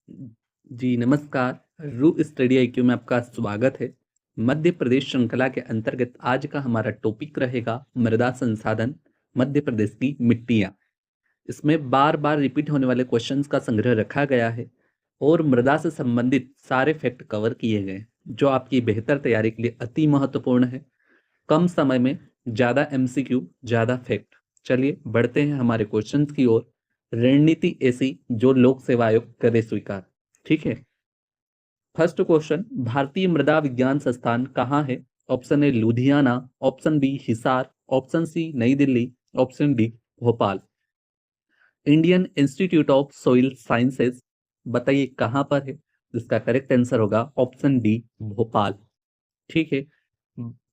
जी नमस्कार। रू study IQ में आपका स्वागत है। मध्य प्रदेश श्रृंखला के अंतर्गत आज का हमारा टॉपिक रहेगा मृदा संसाधन, मध्य प्रदेश की मिट्टियाँ। इसमें बार बार रिपीट होने वाले क्वेश्चंस का संग्रह रखा गया है और मृदा से संबंधित सारे फैक्ट कवर किए गए हैं, जो आपकी बेहतर तैयारी के लिए अति महत्वपूर्ण है। कम समय में ज़्यादा एमसीक्यू, ज़्यादा फैक्ट। चलिए बढ़ते हैं हमारे क्वेश्चंस की ओर। रणनीति ऐसी जो लोक सेवा आयोग करे स्वीकार। ठीक है। फर्स्ट क्वेश्चन, भारतीय मृदा विज्ञान संस्थान कहाँ है? Option A Ludhiana, option B Hisar, option C नई Delhi, option D Bhopal. Indian Institute of Soil Sciences, बताइए कहाँ पर है? जिसका करेक्ट आंसर होगा ऑप्शन डी भोपाल। ठीक है।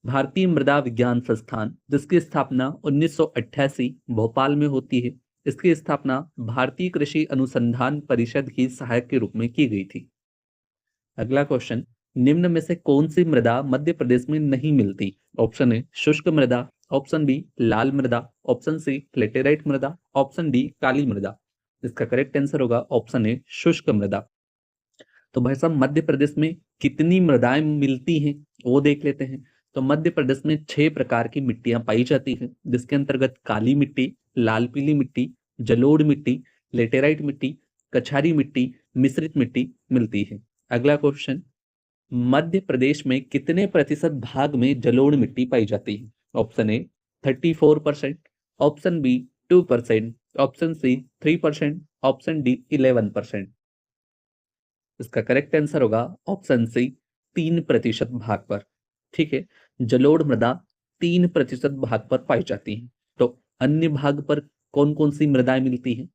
भारतीय मृदा विज्ञान संस्थान जिसकी स्थापना 1988 भोपाल में होती है। इसकी स्थापना भारतीय कृषि अनुसंधान परिषद की सहायक के रूप में की गई थी। अगला क्वेश्चन, निम्न में से कौन सी मृदा मध्य प्रदेश में नहीं मिलती? ऑप्शन ए शुष्क मृदा, ऑप्शन बी लाल मृदा, ऑप्शन सी लेटेराइट मृदा, ऑप्शन डी काली मृदा। इसका करेक्ट आंसर होगा ऑप्शन ए शुष्क मृदा। तो भाई साहब मध्य प्रदेश में कितनी मृदाएं मिलती हैं वो देख लेते हैं। तो मध्य प्रदेश में 6 प्रकार की मिट्टियां पाई जाती हैं, जिसके अंतर्गत काली मिट्टी, लाल पीली मिट्टी, जलोढ़ मिट्टी, लेटेराइट मिट्टी, कछारी मिट्टी, मिश्रित मिट्टी मिलती है। अगला क्वेश्चन, मध्य प्रदेश में कितने प्रतिशत भाग में जलोढ़ मिट्टी पाई जाती है? Option A 34%, option B 2%, option C 3%, option D 11%। इसका करेक्ट आंसर होगा ऑप्शन सी 3% भाग पर। ठीक है। जलोढ़ मृदा 3% भाग पर पाई जाती है। तो अन्य भाग पर कौन कौन सी मृदाएं मिलती हैं?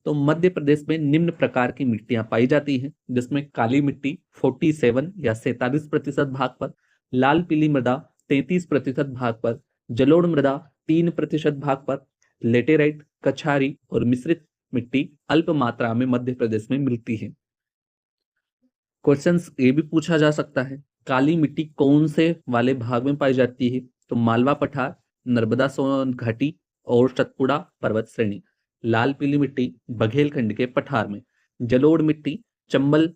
तो मध्य प्रदेश में निम्न प्रकार की मिट्टियां पाई जाती हैं, जिसमें काली मिट्टी 47 या 47% भाग पर, लाल पीली मृदा 33% भाग पर, जलोढ़ मृदा 3% भाग पर, लेटेराइट, कछारी और मिश्रित मिट्टी अल्प मात्रा में मध्य प्रदेश में मिलती है। क्वेश्चंस ये भी पूछा जा सकता है, काली मिट्टी कौन से वाले भाग में पाई जाती है? तो मालवा पठार, नर्मदा सोन घाटी और सतपुड़ा पर्वत श्रेणी। लाल पीली मिट्टी बघेलखंड के पठार में। जलोढ़ मिट्टी चंबल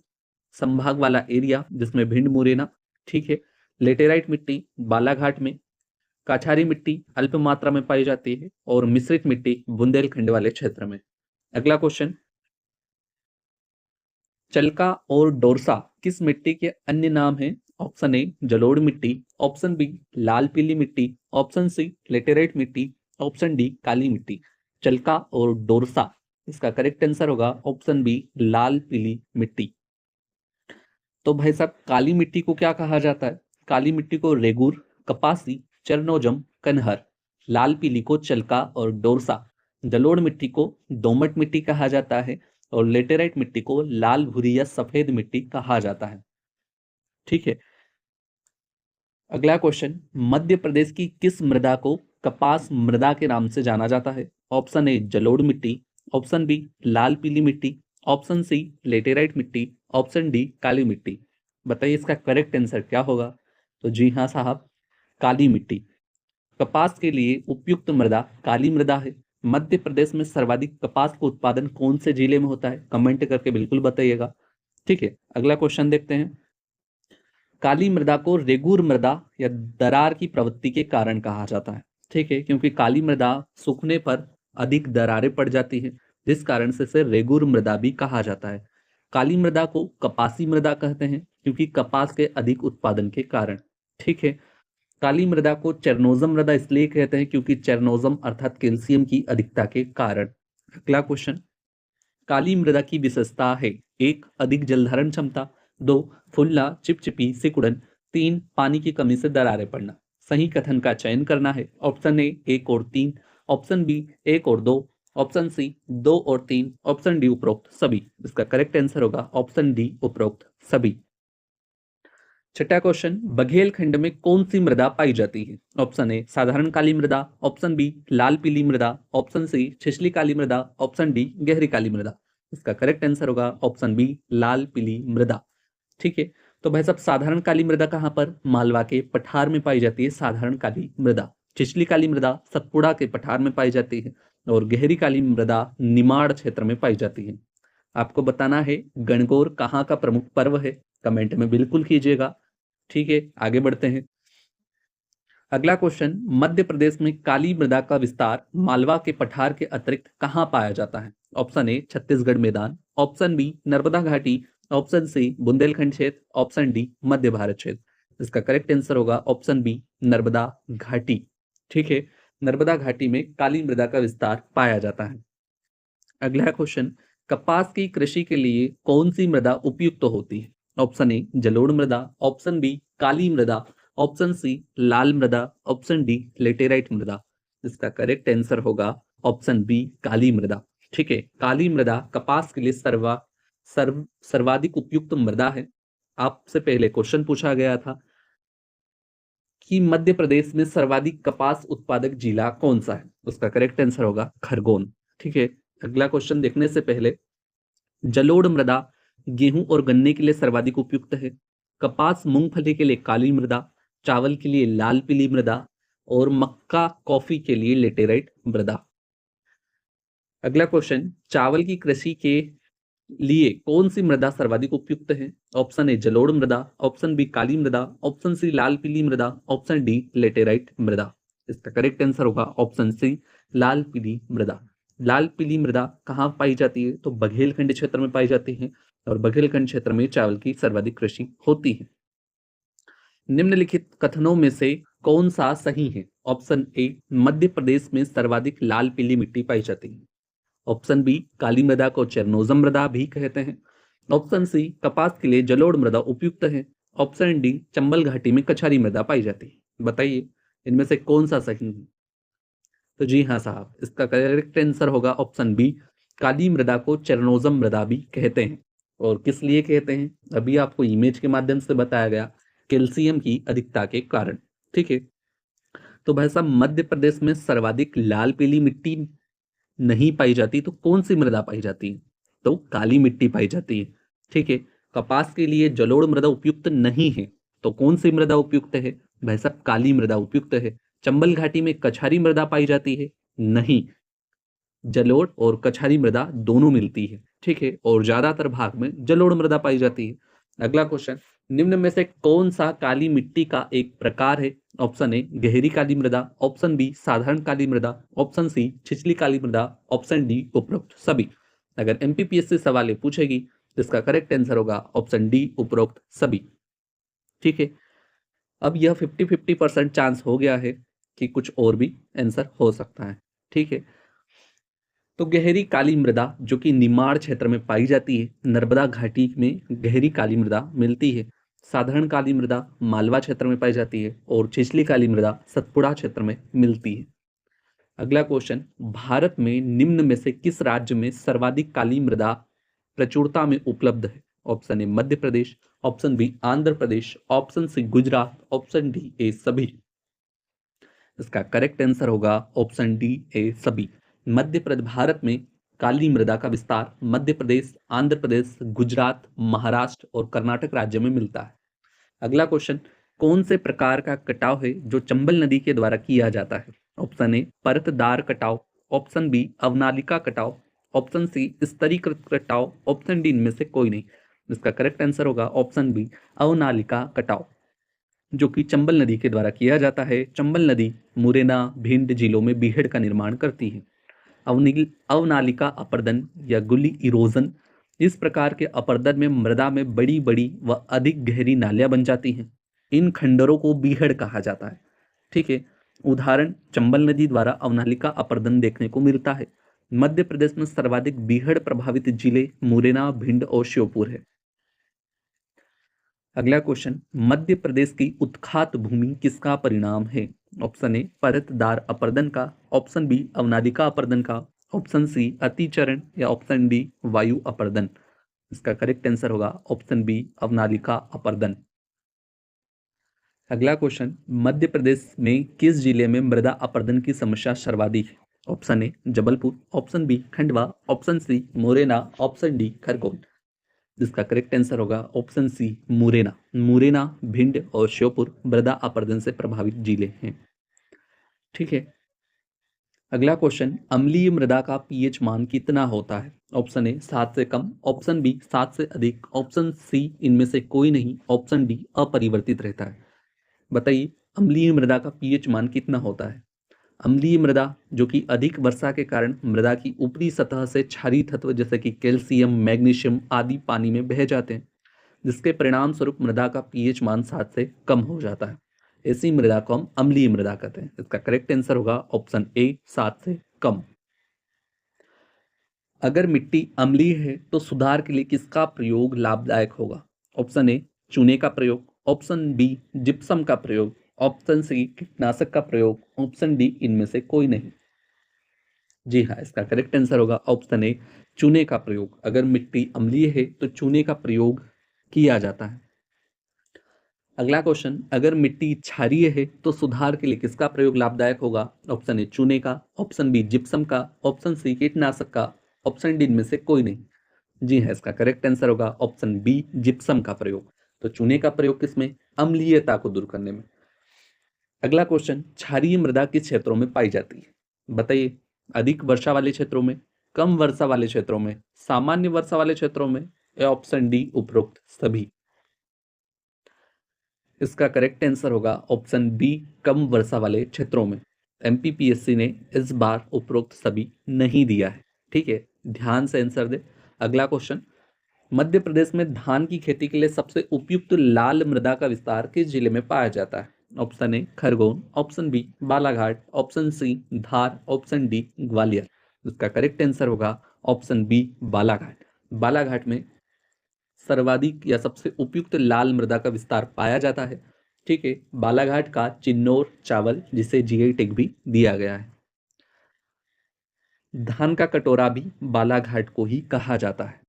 संभाग वाला एरिया जिसमें भिंड मुरैना। ठीक है। लेटेराइट मिट्टी बालाघाट में। काछारी मिट्टी अल्प मात्रा में पाई जाती है और मिश्रित मिट्टी बुंदेलखंड वाले क्षेत्र में। अगला क्वेश्चन, चलका और डोरसा किस मिट्टी के अन्य नाम हैं? ऑप्शन ए जलोढ़ मिट्टी, ऑप्शन बी लाल पीली मिट्टी, ऑप्शन सी लेटेराइट मिट्टी, ऑप्शन डी काली मिट्टी। चलका और डोरसा, इसका करेक्ट आंसर होगा ऑप्शन बी लाल पीली मिट्टी। तो भाई साहब काली मिट्टी को क्या कहा जाता है? काली मिट्टी को रेगुर, कपासी, चरनोजम, कनहर। लाल पीली को चलका और डोरसा। जलोढ़ मिट्टी को दोमट मिट्टी कहा जाता है और लेटेराइट मिट्टी को लाल भूरी या सफेद मिट्टी कहा जाता है। ठीक है। अगला क्वेश्चन, मध्य प्रदेश की किस मृदा को कपास मृदा के नाम से जाना जाता है? ऑप्शन ए जलोढ़ मिट्टी, ऑप्शन बी लाल पीली मिट्टी, ऑप्शन सी लेटेराइट मिट्टी, ऑप्शन डी काली मिट्टी। बताइए इसका करेक्ट आंसर क्या होगा? तो जी हाँ साहब, काली मिट्टी। कपास के लिए उपयुक्त मृदा काली मृदा है। मध्य प्रदेश में सर्वाधिक कपास का उत्पादन कौन से जिले में होता है? कमेंट करके बिल्कुल बताइएगा। ठीक है। अगला क्वेश्चन देखते हैं, काली मृदा को रेगुर मृदा या दरार की प्रवृत्ति के कारण कहा जाता है। ठीक है, क्योंकि काली मृदा सूखने पर अधिक दरारें पड़ जाती हैं, जिस कारण से इसे रेगुर मृदा भी कहा जाता है। काली मृदा को कपासी मृदा कहते हैं, क्योंकि कपास के अधिक उत्पादन के कारण। ठीक है। काली मृदा को चेरनोजम मृदा इसलिए कहते हैं क्योंकि चेरनोजम अर्थात कैल्शियम की अधिकता के कारण। अगला क्वेश्चन, काली मृदा की विशेषता है, 1 अधिक जलधारण क्षमता, 2 फुल्ला चिपचिपी सिकुड़न, 3 पानी की कमी से दरारें पड़ना। सही कथन का चयन करना है। ऑप्शन ए 1 और 3, ऑप्शन बी 1 और 2, ऑप्शन सी 2 और 3, ऑप्शन डी उपरोक्त सभी। इसका करेक्ट आंसर होगा ऑप्शन डी उपरोक्त सभी। छठा क्वेश्चन, बघेलखंड में कौन सी मृदा पाई जाती है? ऑप्शन ए साधारण काली मृदा, ऑप्शन बी लाल पीली मृदा, ऑप्शन सी छिछली काली मृदा, ऑप्शन डी गहरी काली मृदा। इसका करेक्ट आंसर होगा ऑप्शन बी लाल पीली मृदा। ठीक है। तो भाई साहब साधारण काली मृदा कहाँ पर? मालवा के पठार में पाई जाती है साधारण काली मृदा। छिछली काली मृदा सतपुड़ा के पठार में पाई जाती है और गहरी काली मृदा निमाड़ क्षेत्र में पाई जाती है। आपको बताना है गणगौर कहाँ का प्रमुख पर्व है, कमेंट में बिल्कुल कीजिएगा। ठीक है, आगे बढ़ते हैं। अगला क्वेश्चन, मध्य प्रदेश में काली मृदा का विस्तार मालवा के पठार के अतिरिक्त कहाँ पाया जाता है? ऑप्शन ए छत्तीसगढ़ मैदान, ऑप्शन बी नर्मदा घाटी, ऑप्शन सी बुंदेलखंड क्षेत्र, ऑप्शन डी मध्य भारत क्षेत्र। इसका करेक्ट आंसर होगा ऑप्शन बी नर्मदा घाटी। ठीक है, नर्मदा घाटी में काली मृदा का विस्तार पाया जाता है। अगला क्वेश्चन, कपास की कृषि के लिए कौन सी मृदा उपयुक्त होती है? ऑप्शन ए जलोढ़ मृदा, ऑप्शन बी काली मृदा, ऑप्शन सी लाल मृदा, ऑप्शन डी लेटेराइट मृदा। इसका करेक्ट आंसर होगा ऑप्शन बी काली मृदा। ठीक है, काली मृदा कपास के लिए सर्वाधिक उपयुक्त मृदा है। आपसे पहले क्वेश्चन पूछा गया था कि मध्य प्रदेश में सर्वाधिक कपास उत्पादक जिला कौन सा है? उसका करेक्ट आंसर होगा खरगोन। ठीक है, अगला क्वेश्चन देखने से पहले, जलोढ़ मृदा गेहूं और गन्ने के लिए सर्वाधिक उपयुक्त है, कपास मूंगफली के लिए काली मृदा, चावल के लिए लाल पीली मृदा और मक्का कॉफी के लिए लेटेराइट मृदा। अगला क्वेश्चन, चावल की कृषि के लिए कौन सी मृदा सर्वाधिक उपयुक्त है? ऑप्शन ए जलोढ़ मृदा, ऑप्शन बी काली मृदा, ऑप्शन सी लाल पीली मृदा, ऑप्शन डी लेटेराइट मृदा। इसका करेक्ट आंसर होगा ऑप्शन सी लाल पीली मृदा। लाल पीली मृदा कहाँ पाई जाती है? तो बघेलखंड क्षेत्र में पाई जाती है और बघेलखंड क्षेत्र में चावल की सर्वाधिक कृषि होती है। निम्नलिखित कथनों में से कौन सा सही है? ऑप्शन ए मध्य प्रदेश में सर्वाधिक लाल पीली मिट्टी पाई जाती है, ऑप्शन बी काली मृदा को चेरनोजम मृदा भी कहते हैं, ऑप्शन सी कपास के लिए जलोढ़ मृदा उपयुक्त है, ऑप्शन डी चंबल घाटी में कछारी मृदा पाई जाती है। बताइए इनमें से कौन सा सही है? तो जी हाँ साहब, इसका करेक्ट आंसर होगा ऑप्शन बी काली मृदा को चेरनोजम मृदा भी कहते हैं। और किस लिए कहते हैं अभी आपको इमेज के माध्यम से बताया गया, कैल्शियम की अधिकता के कारण। ठीक है, तो भाई साहब मध्य प्रदेश में सर्वाधिक लाल पीली मिट्टी नहीं पाई जाती तो कौन सी मृदा पाई जाती है? तो काली मिट्टी पाई जाती है। ठीक है, कपास के लिए जलोढ़ मृदा उपयुक्त नहीं है तो कौन सी मृदा उपयुक्त है? भाई साहब काली मृदा उपयुक्त है। चंबल घाटी में कछारी मृदा पाई जाती है? नहीं, जलोढ़ और कछारी मृदा दोनों मिलती है। ठीक है, और ज्यादातर भाग में जलोढ़ मृदा पाई जाती है। अगला क्वेश्चन, निम्न में से कौन सा काली मिट्टी का एक प्रकार है? ऑप्शन ए गहरी काली मृदा, ऑप्शन बी साधारण काली मृदा, ऑप्शन सी छिछली काली मृदा, ऑप्शन डी उपरोक्त सभी। अगर एमपीपीएससी सवाल ये पूछेगी तो इसका करेक्ट आंसर होगा ऑप्शन डी उपरोक्त सभी। ठीक है, अब यह 50-50% चांस हो गया है कि कुछ और भी आंसर हो सकता है। ठीक है, तो गहरी काली मृदा जो कि निमाड़ क्षेत्र में पाई जाती है, नर्मदा घाटी में गहरी काली मृदा मिलती है। साधारण काली मृदा मालवा क्षेत्र में पाई जाती है और छिछली काली मृदा सतपुड़ा क्षेत्र में मिलती है। अगला क्वेश्चन, भारत में निम्न में से किस राज्य में सर्वाधिक काली मृदा प्रचुरता में उपलब्ध है? Option A Madhya Pradesh, option B Andhra Pradesh, option C Gujarat, option D ए सभी। इसका करेक्ट आंसर होगा ऑप्शन डी ए सभी। मध्य प्रदेश, भारत में काली मृदा का विस्तार मध्य प्रदेश, आंध्र प्रदेश, गुजरात, महाराष्ट्र और कर्नाटक राज्य में मिलता है। अगला क्वेश्चन, कौन से प्रकार का कटाव है जो चंबल नदी के द्वारा किया जाता है? ऑप्शन ए परतदार कटाव, ऑप्शन बी अवनालिका कटाव, ऑप्शन सी स्तरीकृत कटाव, ऑप्शन डी इनमें से कोई नहीं। इसका करेक्ट आंसर होगा ऑप्शन बी अवनालिका कटाव, जो कि चंबल नदी के द्वारा किया जाता है। चंबल नदी मुरैना, भिंड जिलों में बीहड़ का निर्माण करती है। अवनालिका अपर्दन या गुली इरोजन, इस प्रकार के अपर्दन में मृदा में बड़ी बड़ी व अधिक गहरी नालियां बन जाती हैं। इन खंडरों को बीहड़ कहा जाता है। ठीक है, उदाहरण चंबल नदी द्वारा अवनालिका अपर्दन देखने को मिलता है। मध्य प्रदेश में सर्वाधिक बीहड़ प्रभावित जिले मुरैना, भिंड और श्योपुर है। अगला क्वेश्चन, मध्य प्रदेश की उत्खात भूमि किसका परिणाम है? ऑप्शन ए परतदार अपर्दन का, ऑप्शन बी अवनालिका अपर्दन का, ऑप्शन सी अतिचरण या ऑप्शन डी वायु अपर्दन। इसका करेक्ट आंसर होगा ऑप्शन बी अवनालिका अपर्दन। अगला क्वेश्चन, मध्य प्रदेश में किस जिले में मृदा अपर्दन की समस्या सर्वाधिक है? Option A Jabalpur, option B Khandwa, option C Morena, option D Khargone. जिसका करेक्ट आंसर होगा ऑप्शन सी मुरैना। मुरैना, भिंड और श्योपुर मृदा अपर्दन से प्रभावित जिले हैं। ठीक है, अगला क्वेश्चन, अम्लीय मृदा का पीएच मान कितना होता है? ऑप्शन ए 7 से कम, ऑप्शन बी 7 से अधिक, ऑप्शन सी इनमें से कोई नहीं, ऑप्शन डी अपरिवर्तित रहता है। बताइए अम्लीय मृदा का पीएच मान कितना होता है? अम्लीय मृदा जो कि अधिक वर्षा के कारण मृदा की ऊपरी सतह से क्षारीय तत्व जैसे कि कैल्शियम, मैग्नीशियम आदि पानी में बह जाते हैं, जिसके परिणाम स्वरूप मृदा का पीएच मान 7 से कम हो जाता है। ऐसी मृदा को हम अम्लीय मृदा कहते हैं। इसका करेक्ट आंसर होगा ऑप्शन ए 7 से कम। अगर मिट्टी अम्लीय है तो सुधार के लिए किसका प्रयोग लाभदायक होगा? ऑप्शन ए चूने का प्रयोग, ऑप्शन बी जिप्सम का प्रयोग, ऑप्शन सी कीटनाशक का प्रयोग, ऑप्शन डी इनमें से कोई नहीं। जी हाँ, इसका करेक्ट आंसर होगा ऑप्शन ए चूने का प्रयोग। अगर मिट्टी अम्लीय है तो चूने का प्रयोग किया जाता है। अगला क्वेश्चन, अगर मिट्टी क्षारीय है तो सुधार के लिए किसका प्रयोग लाभदायक होगा? ऑप्शन ए चूने का, ऑप्शन बी जिप्सम का, ऑप्शन सी कीटनाशक का, ऑप्शन डी इनमें से कोई नहीं। जी हाँ, इसका करेक्ट आंसर होगा ऑप्शन बी जिप्सम का प्रयोग। तो चूने का प्रयोग किसमें? अम्लीयता को दूर करने में। अगला क्वेश्चन, क्षारीय मृदा किस क्षेत्रों में पाई जाती है? बताइए, अधिक वर्षा वाले क्षेत्रों में, कम वर्षा वाले क्षेत्रों में, सामान्य वर्षा वाले क्षेत्रों में, या ऑप्शन डी उपरोक्त सभी। इसका करेक्ट आंसर होगा ऑप्शन बी कम वर्षा वाले क्षेत्रों में। एमपीपीएससी ने इस बार उपरोक्त सभी नहीं दिया है। ठीक है, ध्यान से आंसर दे। अगला क्वेश्चन, मध्य प्रदेश में धान की खेती के लिए सबसे उपयुक्त लाल मृदा का विस्तार किस जिले में पाया जाता है? Option A Khargone, option B Balaghat, option C Dhar, option D Gwalior. इसका करेक्ट आंसर होगा ऑप्शन बी बालाघाट। बालाघाट में सर्वाधिक या सबसे उपयुक्त लाल मृदा का विस्तार पाया जाता है। ठीक है, बालाघाट का चिन्नौर चावल जिसे जीआई टैग भी दिया गया है। धान का कटोरा भी बालाघाट को ही कहा जाता है।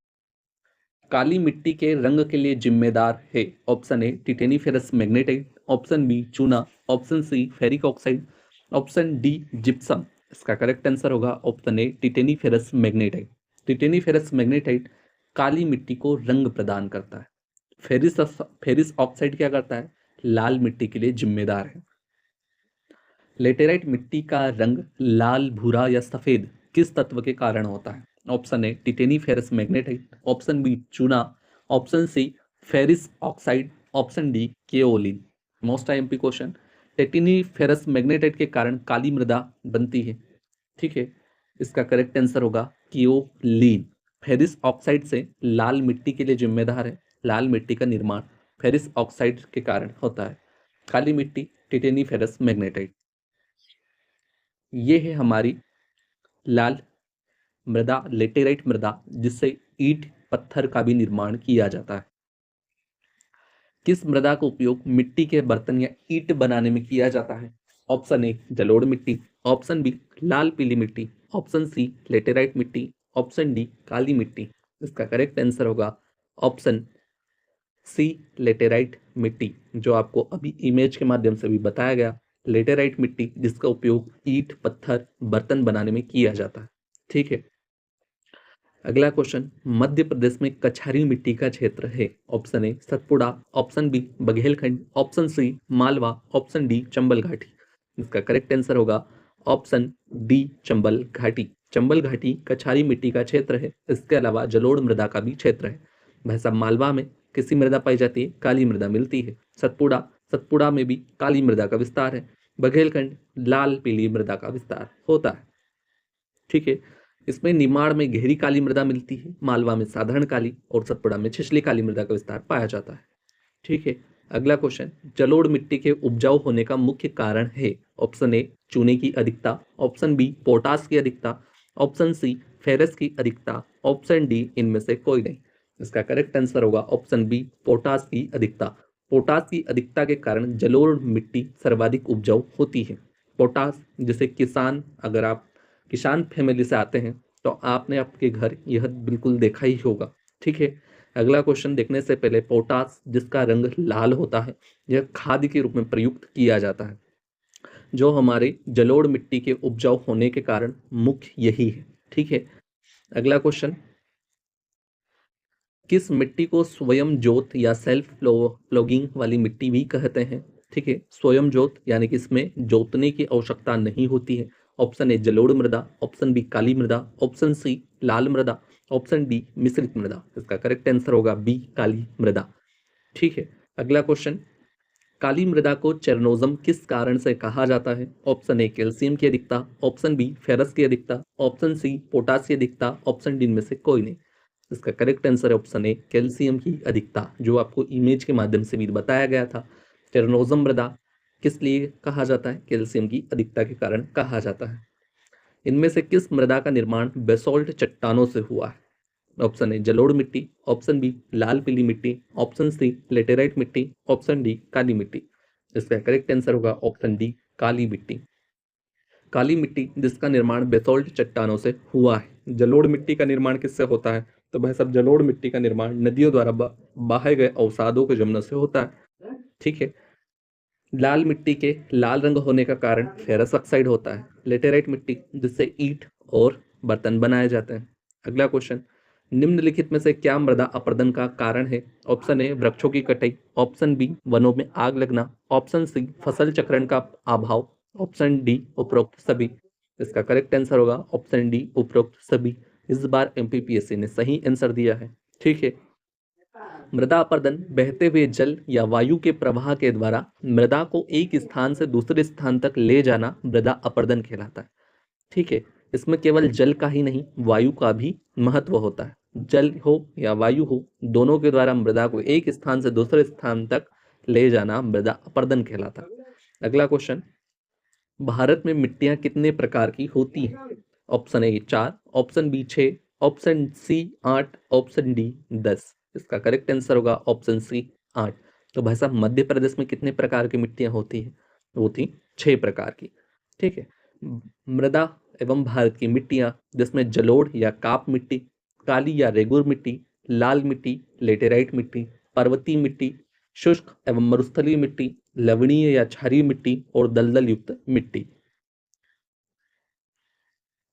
काली मिट्टी के रंग के लिए जिम्मेदार है? Option A titaniferous magnetite, option B चूना, option C ferric oxide, option D gypsum. इसका करेक्ट आंसर होगा option A titaniferous magnetite. Titaniferous magnetite काली मिट्टी को रंग प्रदान करता है। फेरिस ऑक्साइड क्या करता है? लाल मिट्टी के लिए जिम्मेदार है। लेटेराइट मिट्टी का रंग लाल, भूरा या सफेद किस तत्व के कारण होता है? Option A titaniferous magnetite, option B चूना, option C ferric oxide, option D kaolin. Most IMP question, titaniferous magnetite के कारण काली मृदा बनती है। ठीक है, इसका करेक्ट आंसर होगा केओलिन। फेरिस ऑक्साइड से लाल मिट्टी के लिए जिम्मेदार है। लाल मिट्टी का निर्माण फेरिस ऑक्साइड के कारण होता है। काली मिट्टी टिटेनीफेरस मैग्नेटाइट। ये है हमारी लाल मृदा, लेटेराइट मृदा, जिससे ईंट पत्थर का भी निर्माण किया जाता है। किस मृदा का उपयोग मिट्टी के बर्तन या ईंट बनाने में किया जाता है? ऑप्शन ए जलोढ़ मिट्टी, ऑप्शन बी लाल पीली मिट्टी, ऑप्शन सी लेटेराइट मिट्टी, ऑप्शन डी काली मिट्टी। इसका करेक्ट आंसर होगा ऑप्शन सी लेटेराइट मिट्टी, जो आपको अभी इमेज के माध्यम से भी बताया गया। लेटेराइट मिट्टी जिसका उपयोग ईंट, पत्थर, बर्तन बनाने में किया जाता है। ठीक है, अगला क्वेश्चन, मध्य प्रदेश में कछारी मिट्टी का क्षेत्र है? Option A Satpura, option B Baghelkhand, option C Malwa, option D Chambal घाटी। इसका करेक्ट आंसर होगा ऑप्शन डी चंबल घाटी। चंबल घाटी कछारी मिट्टी का क्षेत्र है। इसके अलावा जलोढ़ मृदा का भी क्षेत्र है। भाई साहब, मालवा में किसी मृदा पाई जाती है? काली मृदा मिलती है। सतपुड़ा में भी काली मृदा का विस्तार है। बघेलखंड लाल पीली मृदा का विस्तार होता है। ठीक है, इसमें निमाड़ में गहरी काली मृदा मिलती है, मालवा में साधारण काली और सतपुड़ा में छिछली काली मृदा का विस्तार पाया जाता है। ठीक है, अगला क्वेश्चन, जलोढ़ मिट्टी के उपजाऊ होने का मुख्य कारण है? ऑप्शन ए चूने की अधिकता, ऑप्शन बी पोटास की अधिकता, ऑप्शन सी फेरस की अधिकता, ऑप्शन डी इनमें से कोई नहीं। इसका करेक्ट आंसर होगा ऑप्शन बी पोटास की अधिकता। पोटास की अधिकता के कारण जलोढ़ मिट्टी सर्वाधिक उपजाऊ होती है। पोटास, जैसे किसान, अगर आप किसान फैमिली से आते हैं तो आपने आपके घर यह बिल्कुल देखा ही होगा। ठीक है, अगला क्वेश्चन देखने से पहले, पोटास जिसका रंग लाल होता है, यह खाद के रूप में प्रयुक्त किया जाता है, जो हमारे जलोढ़ मिट्टी के उपजाऊ होने के कारण मुख्य यही है। ठीक है, अगला क्वेश्चन, किस मिट्टी को स्वयं जोत या सेल्फ प्लॉगिंग वाली मिट्टी भी कहते हैं? ठीक है, स्वयं जोत यानी कि इसमें जोतने की आवश्यकता नहीं होती है, ऑप्शन ए जलोढ़ मृदा, ऑप्शन बी काली मृदा, ऑप्शन सी लाल मृदा, ऑप्शन डी मिश्रित मृदा। इसका करेक्ट आंसर होगा बी काली मृदा। ठीक है, अगला क्वेश्चन, काली मृदा को चेरनोजम किस कारण से कहा जाता है? ऑप्शन ए कैल्शियम की अधिकता, ऑप्शन बी फेरस की अधिकता, ऑप्शन सी पोटास की अधिकता, ऑप्शन डी इनमें से कोई नहीं। इसका करेक्ट आंसर है ऑप्शन ए कैल्शियम की अधिकता, जो आपको इमेज के माध्यम से भी बताया गया था। चेरनोजम मृदा किस लिए कहा जाता है? कैल्शियम की अधिकता के कारण कहा जाता है। इनमें से किस मृदा का निर्माण बेसोल्ट चट्टानों से हुआ है? ऑप्शन ए जलोढ़ मिट्टी, ऑप्शन बी लाल पीली मिट्टी, ऑप्शन सी लेटेराइट मिट्टी, ऑप्शन डी काली मिट्टी। इसका करेक्ट आंसर होगा ऑप्शन डी काली मिट्टी। काली मिट्टी जिसका निर्माण बेसोल्ट चट्टानों से हुआ है। जलोढ़ मिट्टी का निर्माण किससे होता है? तो भाई साहब जलोढ़ मिट्टी का निर्माण नदियों द्वारा बहाए गए अवसादों के जमने से होता है। ठीक है, लाल मिट्टी के लाल रंग होने का कारण फेरस ऑक्साइड होता है। लेटेराइट मिट्टी जिससे ईंट और बर्तन बनाए जाते हैं। अगला क्वेश्चन, निम्नलिखित में से क्या मृदा अपरदन का कारण है? ऑप्शन ए वृक्षों की कटाई, ऑप्शन बी वनों में आग लगना, ऑप्शन सी फसल चक्रण का अभाव, ऑप्शन डी उपरोक्त सभी। इसका करेक्ट आंसर होगा ऑप्शन डी उपरोक्त सभी। इस बार एमपीपीएससी ने सही आंसर दिया है। ठीक है, मृदा अपरदन बहते हुए जल या वायु के प्रवाह के द्वारा मृदा को एक स्थान से दूसरे स्थान तक ले जाना मृदा अपरदन कहलाता है। ठीक है, इसमें केवल जल का ही नहीं वायु का भी महत्व होता है। जल हो या वायु हो, दोनों के द्वारा मृदा को एक स्थान से दूसरे स्थान तक ले जाना मृदा अपरदन कहलाता है। अगला क्वेश्चन, भारत में मिट्टियां कितने प्रकार की होती हैं? Option A 4, option B 6, option C 8, option D 10। इसका करेक्ट आंसर होगा ऑप्शन सी 8। तो भाई साहब मध्य प्रदेश में कितने प्रकार की मिट्टियां होती हैं? वो थी 6 प्रकार की। ठीक है, मृदा एवं भारत की मिट्टियां जिसमें जलोढ़ या काप मिट्टी, काली या रेगुर मिट्टी, लाल मिट्टी, लेटेराइट मिट्टी, पर्वतीय मिट्टी, शुष्क एवं मरुस्थलीय मिट्टी, लवणीय या क्षारीय मिट्टी और दलदल युक्त मिट्टी।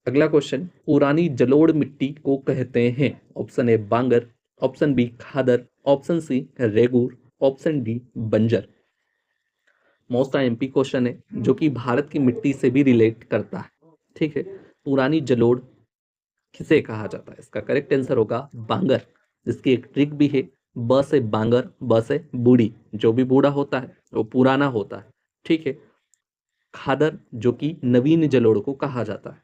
अगला क्वेश्चन, पुरानी जलोढ़ मिट्टी को कहते हैं? ऑप्शन ए बांगर, ऑप्शन बी खादर, ऑप्शन सी रेगूर, ऑप्शन डी बंजर। मोस्ट एमपी क्वेश्चन है जो कि भारत की मिट्टी से भी रिलेट करता है। ठीक है, पुरानी जलोढ़ किसे कहा जाता है? इसका करेक्ट आंसर होगा बांगर, जिसकी एक ट्रिक भी है, ब से बांगर, ब से बूढ़ी, जो भी बूढ़ा होता है वो पुराना होता है। ठीक है, खादर जो कि नवीन जलोढ़ को कहा जाता है।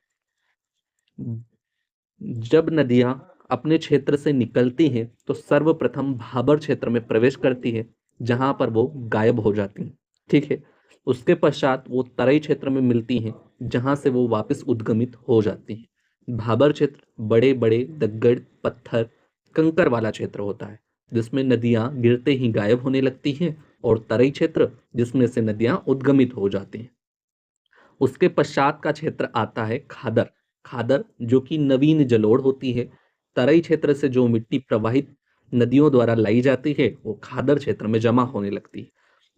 जब नदियां अपने क्षेत्र से निकलती हैं तो सर्वप्रथम भाबर क्षेत्र में प्रवेश करती है, जहां पर वो गायब हो जाती हैं। ठीक है, उसके पश्चात वो तराई क्षेत्र में मिलती हैं, जहां से वो वापस उद्गमित हो जाती हैं। भाबर क्षेत्र बड़े बड़े दग्गड़, पत्थर, कंकर वाला क्षेत्र होता है, जिसमें नदियां गिरते ही गायब होने लगती हैं, और तराई क्षेत्र जिसमें से नदियां उद्गमित हो जाती हैं। उसके पश्चात का क्षेत्र आता है खादर। खादर जो कि नवीन जलोढ़ होती है। तराई क्षेत्र से जो मिट्टी प्रवाहित नदियों द्वारा लाई जाती है वो खादर क्षेत्र में जमा होने लगती है।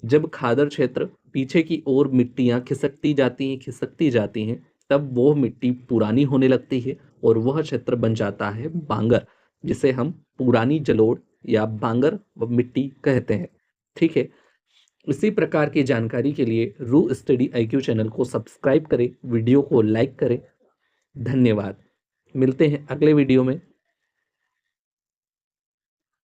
जब खादर क्षेत्र पीछे की ओर मिट्टियां खिसकती जाती हैं, तब वो मिट्टी पुरानी होने लगती है और वह क्षेत्र बन जाता है बांगर, जिसे हम पुरानी जलोढ़ या बांगर मिट्टी कहते हैं। ठीक है, इसी प्रकार की जानकारी के लिए रू स्टडी IQ चैनल को सब्सक्राइब करें, वीडियो को लाइक करें। धन्यवाद। मिलते हैं अगले वीडियो में।